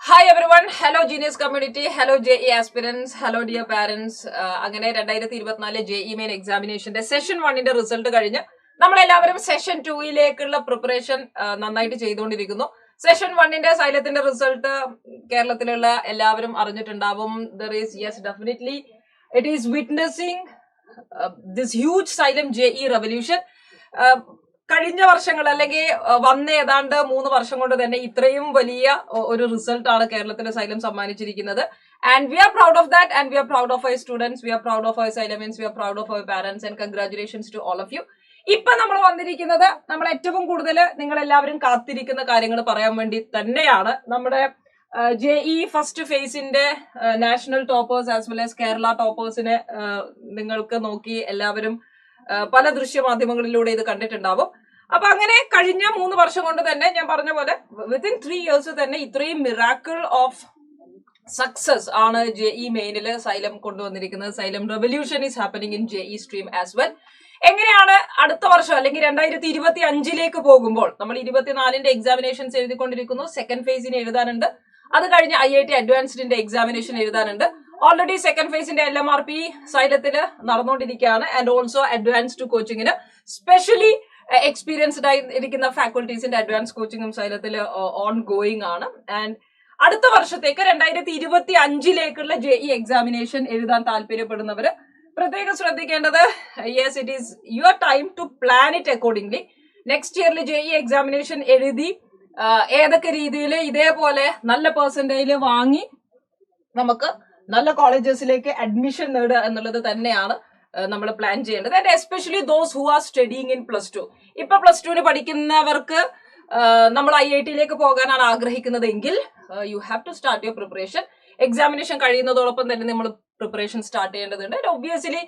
Hi everyone, hello Genius community, hello JE aspirants, hello dear parents. അങ്ങനെ 2024 JE main എക്സാമിനേഷന്റെ session 1ന്റെ result കഴിഞ്ഞ് നമ്മളെല്ലാവരും session 2യിലേക്കുള്ള preparation നന്നായിട്ട് ചെയ്തുകൊണ്ടിരിക്കുന്നു. Session 1ന്റെ സൈലത്തിന്റെ result കേരളത്തിലുള്ള എല്ലാവരും അറിഞ്ഞിട്ടുണ്ടാവും. There is, yes, definitely it is witnessing this huge Xylem JE revolution. കഴിഞ്ഞ വർഷങ്ങൾ അല്ലെങ്കിൽ വന്ന ഏതാണ്ട് 3 വർഷം കൊണ്ട് തന്നെ ഇത്രയും വലിയ ഒരു റിസൾട്ട് ആണ് കേരളത്തിലെ സൈലം സമ്മാനിച്ചിരിക്കുന്നത്. And we are proud of that, and we are proud of our students, we are proud of our Xylemians, we are proud of our parents, and congratulations to all of you. ഇപ്പൊ നമ്മൾ വന്നിരിക്കുന്നത് നമ്മൾ ഏറ്റവും കൂടുതൽ നിങ്ങൾ എല്ലാവരും കാത്തിരിക്കുന്ന കാര്യങ്ങൾ പറയാൻ വേണ്ടി തന്നെയാണ്. നമ്മുടെ JE ഫസ്റ്റ് ഫേസിന്റെ national toppers as well as Kerala ടോപ്പേഴ്സിനെ നിങ്ങൾക്ക് നോക്കി എല്ലാവരും പല ദൃശ്യമാധ്യമങ്ങളിലൂടെ ഇത് കണ്ടിട്ടുണ്ടാവും. അപ്പൊ അങ്ങനെ കഴിഞ്ഞ 3 വർഷം കൊണ്ട് തന്നെ ഞാൻ പറഞ്ഞ പോലെ വിത്തിൻ 3 ഇയേഴ്സ് തന്നെ ഇത്രയും മിറാക്കിൾ ഓഫ് സക്സസ് ആണ് JE മെയിനിൽ സൈലം കൊണ്ടുവന്നിരിക്കുന്നത്. Xylem revolution is happening in JE stream as well. എങ്ങനെയാണ് അടുത്ത വർഷം അല്ലെങ്കിൽ 2025ലേക്ക് പോകുമ്പോൾ നമ്മൾ 24ന്റെ എക്സാമിനേഷൻസ് എഴുതിക്കൊണ്ടിരിക്കുന്നു. സെക്കൻഡ് ഫേസിന് എഴുതാനുണ്ട്. അത് കഴിഞ്ഞ് IIT അഡ്വാൻസ്ഡിന്റെ എക്സാമിനേഷൻ എഴുതാനുണ്ട്. ഓൾറെഡി സെക്കൻഡ് ഫേസിന്റെ LMRP സൈലത്തിൽ നടന്നുകൊണ്ടിരിക്കുകയാണ്. ആൻഡ് ഓൾസോ അഡ്വാൻസ്ഡ് കോച്ചിങ്ങിന് സ്പെഷ്യലി എക്സ്പീരിയൻസ്ഡ് ആയി ഇരിക്കുന്ന ഫാക്കൽറ്റീസിന്റെ അഡ്വാൻസ് കോച്ചിങ്ങും സൈലത്തിൽ ഓൺ ഗോയിങ് ആണ്. ആൻഡ് അടുത്ത വർഷത്തേക്ക് 2025ലേക്കുള്ള JE എക്സാമിനേഷൻ എഴുതാൻ താല്പര്യപ്പെടുന്നവര് പ്രത്യേകം ശ്രദ്ധിക്കേണ്ടത്, yes, it is your time to plan it accordingly. Next ഇയറിൽ JE എക്സാമിനേഷൻ എഴുതി ഏതൊക്കെ രീതിയിൽ ഇതേപോലെ നല്ല പെർസെന്റേജ് വാങ്ങി നമുക്ക് നല്ല കോളേജസിലേക്ക് അഡ്മിഷൻ നേടുക എന്നുള്ളത് തന്നെയാണ് നമ്മൾ പ്ലാൻ ചെയ്യേണ്ടത്. And especially those who are studying in +2. ഇപ്പൊ +2 പഠിക്കുന്നവർക്ക് നമ്മൾ IITയിലേക്ക് പോകാനാണ് ആഗ്രഹിക്കുന്നതെങ്കിൽ you have to start your preparation. Examination കഴിയുന്നതോടൊപ്പം തന്നെ നമ്മൾ പ്രിപ്പറേഷൻ സ്റ്റാർട്ട് ചെയ്യേണ്ടതുണ്ട്. Obviously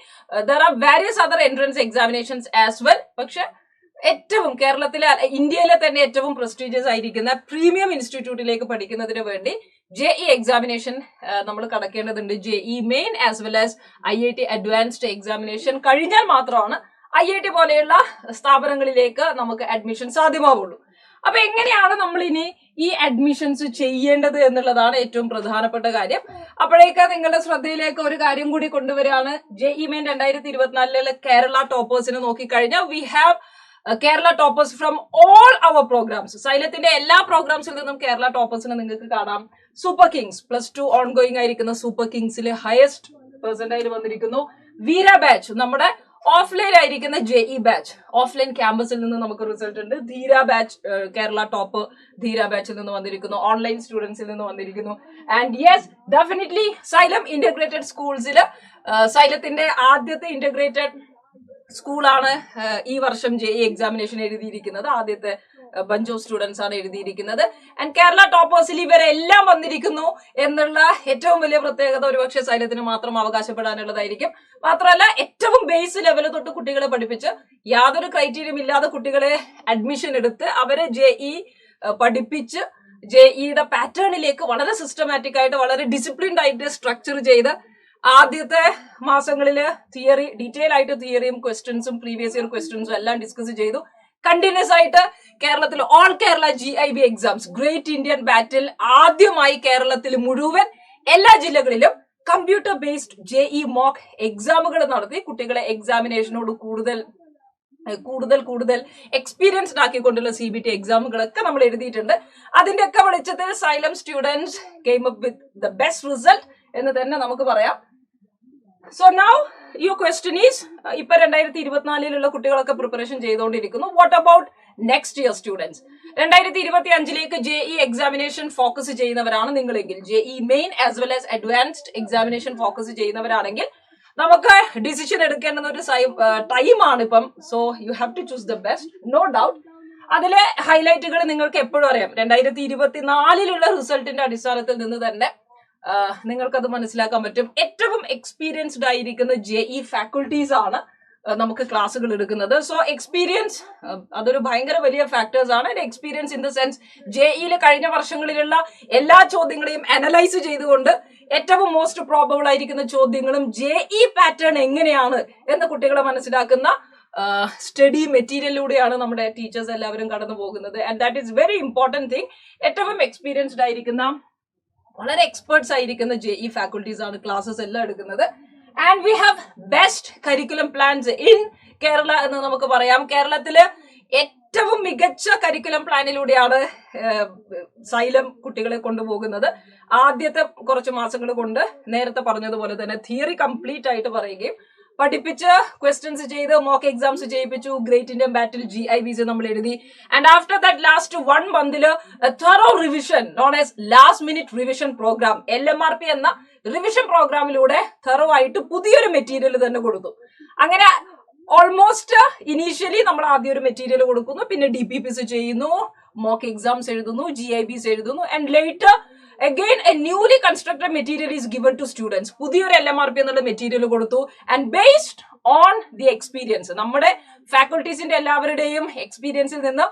there are various other entrance examinations as well. പക്ഷെ ഏറ്റവും കേരളത്തിലെ ഇന്ത്യയിലെ തന്നെ ഏറ്റവും പ്രസ്റ്റീജിയസ് ആയിരിക്കുന്ന പ്രീമിയം ഇൻസ്റ്റിറ്റ്യൂട്ടിലേക്ക് പഠിക്കുന്നതിന് വേണ്ടി JE എക്സാമിനേഷൻ നമ്മൾ കടക്കേണ്ടതുണ്ട്. JE main as well as IIT advanced examination കഴിഞ്ഞാൽ മാത്രമാണ് IIT പോലെയുള്ള സ്ഥാപനങ്ങളിലേക്ക് നമുക്ക് അഡ്മിഷൻ സാധ്യമാവുള്ളൂ. അപ്പൊ എങ്ങനെയാണ് നമ്മൾ ഇനി ഈ അഡ്മിഷൻസ് ചെയ്യേണ്ടത് എന്നുള്ളതാണ് ഏറ്റവും പ്രധാനപ്പെട്ട കാര്യം. അപ്പോഴേക്ക് നിങ്ങളുടെ ശ്രദ്ധയിലേക്ക് ഒരു കാര്യം കൂടി കൊണ്ടുവരികയാണ്. JE മെയിൻ 2024 കേരള ടോപ്പേഴ്സിനെ നോക്കിക്കഴിഞ്ഞാൽ we have Kerala toppers from all our programmes. സൈലത്തിന്റെ എല്ലാ പ്രോഗ്രാംസിൽ നിന്നും കേരള ടോപ്പേഴ്സിനെ നിങ്ങൾക്ക് കാണാം. സൂപ്പർ കിങ്സ് +2 ഓൺ ഗോയിങ് ആയിരിക്കുന്ന സൂപ്പർ കിങ്സിൽ ഹയസ്റ്റ് പെർസെന്റേജ് വന്നിരിക്കുന്നു. വീര ബാച്ച് നമ്മുടെ ഓഫ്ലൈൻ ആയിരിക്കുന്ന JE ബാച്ച് ഓഫ്ലൈൻ ക്യാമ്പസിൽ നിന്ന് നമുക്ക് റിസൾട്ട് ഉണ്ട്. ധീര ബാച്ച് കേരള ടോപ്പ് ധീര ബാച്ചിൽ നിന്ന് വന്നിരിക്കുന്നു. ഓൺലൈൻ സ്റ്റുഡൻസിൽ നിന്ന് വന്നിരിക്കുന്നു. And yes, definitely Xylem integrated സ്കൂൾസിൽ സൈലത്തിന്റെ ആദ്യത്തെ ഇന്റഗ്രേറ്റഡ് സ്കൂളാണ് ഈ വർഷം JE എക്സാമിനേഷൻ എഴുതിയിരിക്കുന്നത്. ആദ്യത്തെ ബഞ്ച് ഓഫ് സ്റ്റുഡൻസ് ആണ് എഴുതിയിരിക്കുന്നത്. ആൻഡ് കേരള ടോപ്പേഴ്സിൽ ഇവരെല്ലാം വന്നിരിക്കുന്നു എന്നുള്ള ഏറ്റവും വലിയ പ്രത്യേകത ഒരുപക്ഷെ സൈലത്തിന് മാത്രം അവകാശപ്പെടാനുള്ളതായിരിക്കും. മാത്രമല്ല ഏറ്റവും ബേസ് ലെവൽ തൊട്ട് കുട്ടികളെ പഠിപ്പിച്ച് യാതൊരു ക്രൈറ്റീരിയം ഇല്ലാതെ കുട്ടികളെ അഡ്മിഷൻ എടുത്ത് അവരെ JE പഠിപ്പിച്ച് JEയുടെ പാറ്റേണിലേക്ക് വളരെ സിസ്റ്റമാറ്റിക് ആയിട്ട് വളരെ ഡിസിപ്ലിൻഡ് ആയിട്ട് സ്ട്രക്ചർ ചെയ്ത് ആദ്യത്തെ മാസങ്ങളില് തിയറി ഡീറ്റെയിൽ ആയിട്ട് തിയറിയും ക്വസ്റ്റ്യൻസും പ്രീവിയസ് ഇയർ ക്വസ്റ്റ്യൻസും എല്ലാം ഡിസ്കസ് ചെയ്തു. കണ്ടിന്യൂസ് ആയിട്ട് കേരളത്തിൽ all Kerala GIB exams great Indian ബാറ്റിൽ ആദ്യമായി കേരളത്തിൽ മുഴുവൻ എല്ലാ ജില്ലകളിലും കമ്പ്യൂട്ടർ ബേസ്ഡ് JE മോക്ക് എക്സാമുകൾ നടത്തി കുട്ടികളെ എക്സാമിനേഷനോട് കൂടുതൽ എക്സ്പീരിയൻസ്ഡ് ആക്കിക്കൊണ്ടുള്ള CBT എക്സാമുകളൊക്കെ നമ്മൾ എഴുതിയിട്ടുണ്ട്. അതിന്റെയൊക്കെ വെളിച്ചത്തിൽ Xylem students came up with the best result എന്ന് തന്നെ നമുക്ക് പറയാം. So now your question is, ഇപ്പൊ 2024 കുട്ടികളൊക്കെ പ്രിപ്പറേഷൻ ചെയ്തുകൊണ്ടിരിക്കുന്നു. What about next year students? 2025ലേക്ക് JE എക്സാമിനേഷൻ ഫോക്കസ് ചെയ്യുന്നവരാണ് നിങ്ങളെങ്കിൽ, JE main as well as advanced examination focus ചെയ്യുന്നവരാണെങ്കിൽ നമുക്ക് ഡിസിഷൻ എടുക്കേണ്ടുന്ന ഒരു ടൈമാണ് ഇപ്പം. So you have to choose the best, no doubt. അതിലെ ഹൈലൈറ്റുകൾ നിങ്ങൾക്ക് എപ്പോഴും അറിയാം. 2024 റിസൾട്ടിന്റെ അടിസ്ഥാനത്തിൽ നിന്ന് തന്നെ നിങ്ങൾക്കത് മനസ്സിലാക്കാൻ പറ്റും. ഏറ്റവും എക്സ്പീരിയൻസ്ഡ് ആയിരിക്കുന്ന JE ഫാക്കൽറ്റീസ് ആണ് നമുക്ക് ക്ലാസ്സുകൾ എടുക്കുന്നത്. സോ എക്സ്പീരിയൻസ് അതൊരു ഭയങ്കര വലിയ ഫാക്ടേഴ്സ് ആണ്. എക്സ്പീരിയൻസ് ഇൻ ദ സെൻസ് JEയിൽ കഴിഞ്ഞ വർഷങ്ങളിലുള്ള എല്ലാ ചോദ്യങ്ങളെയും അനലൈസ് ചെയ്തുകൊണ്ട് ഏറ്റവും മോസ്റ്റ് പ്രോബബിൾ ആയിരിക്കുന്ന ചോദ്യങ്ങളും JE പാറ്റേൺ എങ്ങനെയാണ് എന്ന് കുട്ടികളെ മനസ്സിലാക്കുന്ന സ്റ്റഡി മെറ്റീരിയലിലൂടെയാണ് നമ്മുടെ ടീച്ചേഴ്സ് എല്ലാവരും കടന്നു പോകുന്നത്. And that is very important thing. ഏറ്റവും എക്സ്പീരിയൻസ്ഡ് ആയിരിക്കുന്ന വളരെ എക്സ്പേർട്സ് ആയിരിക്കുന്ന JE ഫാക്കൽറ്റീസ് ആണ് ക്ലാസ്സസ് എല്ലാം എടുക്കുന്നത്. And we have best curriculum plans in Kerala എന്ന് നമുക്ക് പറയാം. കേരളത്തില് ഏറ്റവും മികച്ച കരിക്കുലം പ്ലാനിലൂടെയാണ് സൈലം കുട്ടികളെ കൊണ്ടുപോകുന്നത്. ആദ്യത്തെ കുറച്ച് മാസങ്ങൾ കൊണ്ട് നേരത്തെ പറഞ്ഞതുപോലെ തന്നെ തിയറി കംപ്ലീറ്റ് ആയിട്ട് പറയുകയും പഠിപ്പിച്ച് ക്വസ്റ്റ്യൻസ് ചെയ്ത് മോക്ക് എക്സാംസ് ചെയ്യിപ്പിച്ചു. ഗ്രേറ്റ് ഇന്ത്യൻ ബാറ്റിൽ GIBs നമ്മൾ എഴുതി. ആൻഡ് ആഫ്റ്റർ ദാറ്റ് ലാസ്റ്റ് 1 മന്തില് thorough revision known as last minute revision programme LMRP എന്ന റിവിഷൻ പ്രോഗ്രാമിലൂടെ തറോ ആയിട്ട് പുതിയൊരു മെറ്റീരിയൽ തന്നെ കൊടുത്തു. അങ്ങനെ ഓൾമോസ്റ്റ് ഇനീഷ്യലി നമ്മൾ ആദ്യം ഒരു മെറ്റീരിയൽ കൊടുക്കുന്നു, പിന്നെ DPPs ചെയ്യുന്നു, മോക്ക് എക്സാംസ് എഴുതുന്നു, GIBs എഴുതുന്നു. And later again a newly constructed material is given to students. പുതിയൊരു LMRP എന്നുള്ള മെറ്റീരിയൽ കൊടുത്തു. And based on the experience, നമ്മുടെ ഫാക്കൽറ്റീസിന്റെ എല്ലാവരുടെയും എക്സ്പീരിയൻസിൽ നിന്ന്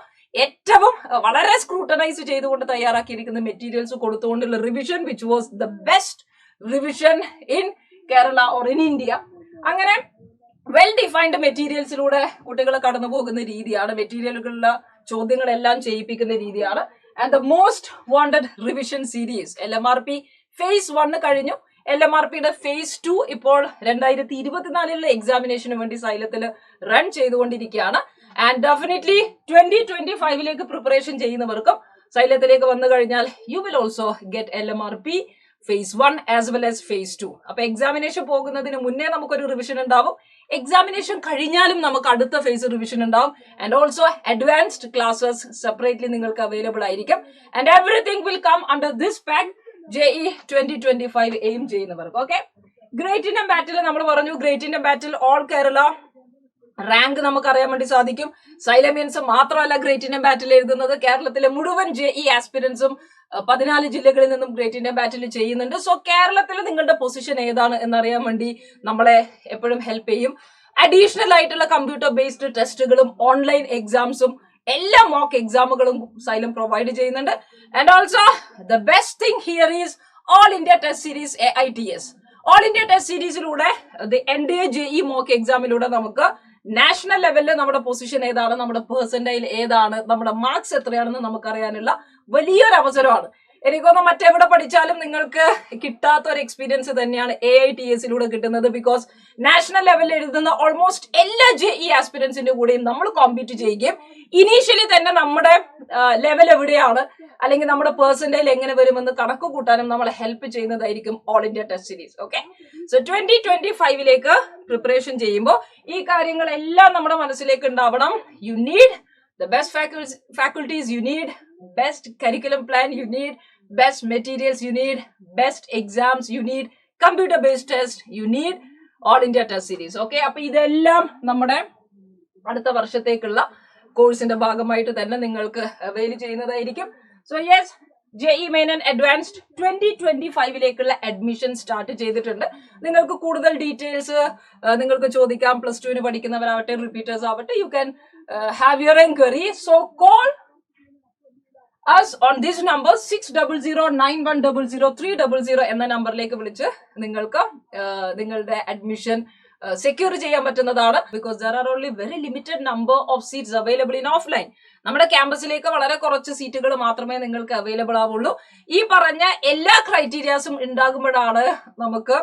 ഏറ്റവും വളരെ സ്ക്രൂട്ടനൈസ് ചെയ്തുകൊണ്ട് തയ്യാറാക്കിയിരിക്കുന്ന മെറ്റീരിയൽസ് കൊടുത്തുകൊണ്ടുള്ള revision which was the best revision in Kerala or in India. അങ്ങനെ വെൽ ഡിഫൈൻഡ് മെറ്റീരിയൽസിലൂടെ കുട്ടികളെ കടന്നു പോകുന്ന രീതിയാണ്, മെറ്റീരിയലുകളിലെ ചോദ്യങ്ങളെല്ലാം ചെയ്യിപ്പിക്കുന്ന രീതിയാണ്. And the most wanted revision series LMRP phase 1 കഴിഞ്ഞു. LMRPയുടെ phase 2 ഇപ്പോൾ 2024 എക്സാമിനേഷന് വേണ്ടി സൈലത്തിൽ റൺ ചെയ്തുകൊണ്ടിരിക്കുകയാണ്. ആൻഡ് ഡെഫിനറ്റ്ലി 2025 പ്രിപ്പറേഷൻ ചെയ്യുന്നവർക്കും സൈലത്തിലേക്ക് വന്നു കഴിഞ്ഞാൽ you will also get LMRP phase 1 as well as phase 2. അപ്പൊ എക്സാമിനേഷൻ പോകുന്നതിന് മുന്നേ നമുക്കൊരു റിവിഷൻ ഉണ്ടാവും, എക്സാമിനേഷൻ കഴിഞ്ഞാലും നമുക്ക് അടുത്ത ഫേസ് റിവിഷൻ ഉണ്ടാവും. And also advanced classes separately നിങ്ങൾക്ക് അവൈലബിൾ ആയിരിക്കും. And everything will come under this pack JE 2025 aim ചെയ്യുന്നവർക്ക്. ഓക്കെ, ഗ്രേറ്റ് ഇന്ത്യൻ ബാറ്റിൽ നമ്മൾ പറഞ്ഞു, great Indian battle all Kerala rank നമുക്ക് അറിയാൻ വേണ്ടി സാധിക്കും. സൈലമിയൻസ് മാത്രമല്ല ഗ്രേറ്റ് ഇന്ത്യൻ ബാറ്റിൽ എഴുതുന്നത്, കേരളത്തിലെ മുഴുവൻ JE ആസ്പിരൻസും 14 ജില്ലകളിൽ നിന്നും ഗ്രേറ്റ് ഇന്ത്യൻ ബാറ്റിൽ ചെയ്യുന്നുണ്ട്. സോ കേരളത്തിൽ നിങ്ങളുടെ പൊസിഷൻ ഏതാണ് എന്നറിയാൻ വേണ്ടി നമ്മളെ എപ്പോഴും ഹെൽപ്പ് ചെയ്യും. അഡീഷണൽ ആയിട്ടുള്ള കമ്പ്യൂട്ടർ ബേസ്ഡ് ടെസ്റ്റുകളും ഓൺലൈൻ എക്സാംസും എല്ലാ മോക്ക് എക്സാമുകളും സൈലം പ്രൊവൈഡ് ചെയ്യുന്നുണ്ട്. And also the best thing here is all India test series AITS. All India test സീരീസിലൂടെ ദി NDA JE മോക്ക് എക്സാമിലൂടെ നമുക്ക് നാഷണൽ ലെവലിൽ നമ്മുടെ പൊസിഷൻ ഏതാണ്, നമ്മുടെ പെർസെന്റൈൽ ഏതാണ്, നമ്മുടെ മാർക്സ് എത്രയാണെന്ന് നമുക്കറിയാനുള്ള വലിയൊരു അവസരമാണ്. എനിക്കൊന്ന് മറ്റെവിടെ പഠിച്ചാലും നിങ്ങൾക്ക് കിട്ടാത്ത ഒരു എക്സ്പീരിയൻസ് തന്നെയാണ് AITSലൂടെ കിട്ടുന്നത്. ബിക്കോസ് നാഷണൽ ലെവലിൽ എഴുതുന്ന ഓൾമോസ്റ്റ് എല്ലാ JE ആസ്പിരൻസിന്റെ കൂടെയും നമ്മൾ കോമ്പീറ്റ് ചെയ്യുകയും ഇനീഷ്യലി തന്നെ നമ്മുടെ ലെവൽ എവിടെയാണ് അല്ലെങ്കിൽ നമ്മുടെ പെർസെന്റൈൽ എങ്ങനെ വരുമെന്ന് കണക്ക് കൂട്ടാനും നമ്മളെ ഹെൽപ്പ് ചെയ്യുന്നതായിരിക്കും all India test series. Okay, so 2025 preparation ചെയ്യുമ്പോൾ ഈ കാര്യങ്ങളെല്ലാം നമ്മുടെ മനസ്സിലേക്ക് ഉണ്ടാവണം. You need the best faculties, you need best curriculum plan, you need best materials, you need best exams, you need computer based test, you need all India test series. Okay, അപ്പൊ ഇതെല്ലാം നമ്മുടെ അടുത്ത വർഷത്തേക്കുള്ള കോഴ്സിന്റെ ഭാഗമായിട്ട് തന്നെ നിങ്ങൾക്ക് അവൈൽ ചെയ്യുന്നതായിരിക്കും. So yes, JE main and advanced 2025 admission start ചെയ്തിട്ടുണ്ട്. നിങ്ങൾക്ക് കൂടുതൽ ഡീറ്റെയിൽസ് നിങ്ങൾക്ക് ചോദിക്കാം. +2 പഠിക്കുന്നവരാവട്ടെ, റിപ്പീറ്റേഴ്സ് ആവട്ടെ, you can have your inquiry. So call us on this number 6009100 എന്ന നമ്പറിലേക്ക് വിളിച്ച് നിങ്ങൾക്ക് നിങ്ങളുടെ അഡ്മിഷൻ സെക്യൂർ ചെയ്യാൻ പറ്റുന്നതാണ്. Because there are only very limited number of seats available in offline. നമ്മുടെ ക്യാമ്പസിലേക്ക് വളരെ കുറച്ച് സീറ്റുകൾ മാത്രമേ നിങ്ങൾക്ക് അവൈലബിൾ ആവുള്ളൂ. ഈ പറഞ്ഞ എല്ലാ ക്രൈറ്റീരിയാസും ഉണ്ടാകുമ്പോഴാണ് നമുക്ക്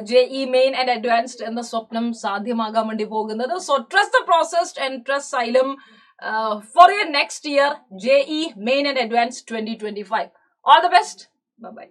JE മെയിൻ ആൻഡ് അഡ്വാൻസ്ഡ് എന്ന സ്വപ്നം സാധ്യമാകാൻ വേണ്ടി പോകുന്നത്. So trust the process and trust xylem for your next year JE main and advanced 2025. All the best. Bye bye.